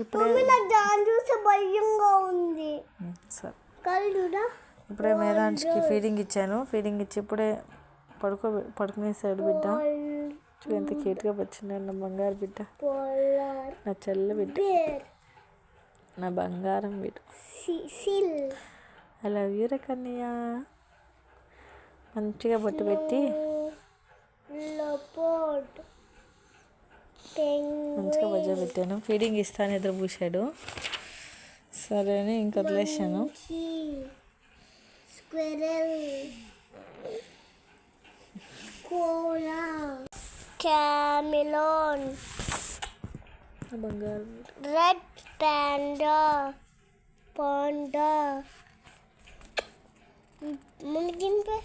ఇప్పుడే దాని చూసి భయంగా ఉంది. సరే కళ్ళురా ఇప్పుడే మేధాంష్కి ఫీడింగ్ ఇచ్చాను. ఫీడింగ్ ఇచ్చి ఇప్పుడే పడుకునేసాడు బిడ్డ. చూడు ఎంత క్యూట్గా వచ్చినాడు నా బంగారు బిడ్డ, నా చెల్ల బిడ్డ, నా బంగారం బిడ్డ. ఐ లవ్ యూ రా కన్నయ్య. మంచిగా బొట్టు పెట్టి మంచిగా బజ్జ పెట్టాను. ఫీడింగ్ ఇస్తాను నిద్ర పూసాడు. సరే అని ఇంక వదిలేసాను. క్యామిలోన్, బంగారం రెడ్ పాండా, పాండా మునిగింపే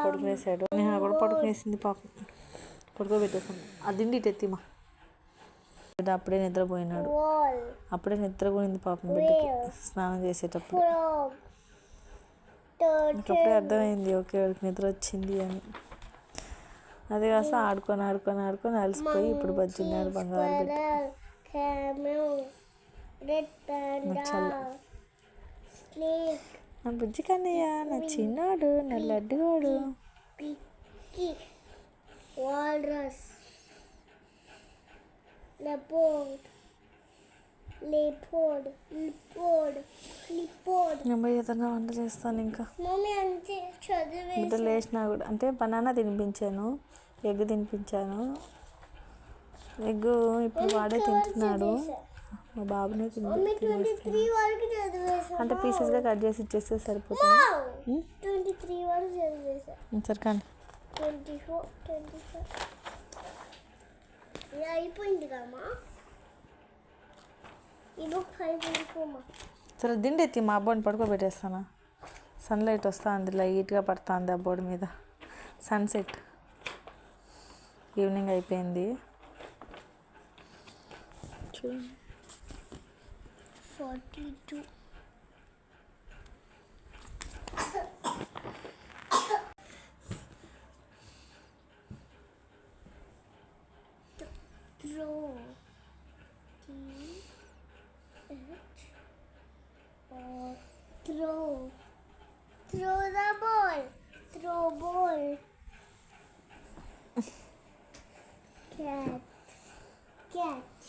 పడుకునేసాడు. నేను కూడా పడుకునేసింది పాపం. పడుకోబెట్టేసాను. అది టెత్తిమా బిడ్డ అప్పుడే నిద్రపోయినాడు. అప్పుడే నిద్ర పోయింది పాపం బిడ్డకి స్నానం చేసేటప్పుడు. ఇంకప్పుడే అర్థమైంది ఓకే వాడికి నిద్ర వచ్చింది అని. అది కాస్త ఆడుకొని ఆడుకొని ఆడుకొని అలసిపోయి ఇప్పుడు బజ్జిన్నాడు బంగారు బిడ్డ. నా బుజ్జి కన్నయ్య, నా చిన్నాడు, నా లడ్డుగాడు. వాల్రస్, అమ్మాయి ఏదైనా వంట చేస్తాను ఇంకా. బిడ్డ లేచినా కూడా అంటే బనానా తినిపించాను, ఎగ్ తినిపించాను. ఎగ్ ఇప్పుడు వాడే తింటున్నాడు. మా బాబునే తినిపిస్తాను. అంటే పీసెస్గా కట్ చేసి ఇచ్చేస్తే సరిపోతుంది. సరే కానీ అయిపోయింది కదమ్మా. సరే దిండి ఎత్తి మా అబ్బాయిని పడుకోబెట్టేస్తాను. సన్లైట్ వస్తుంది, లైట్గా పడుతుంది అబ్బోడి మీద. సన్సెట్ ఈవినింగ్ అయిపోయింది. చూడండి 42. Throw the ball. Throw ball. Catch.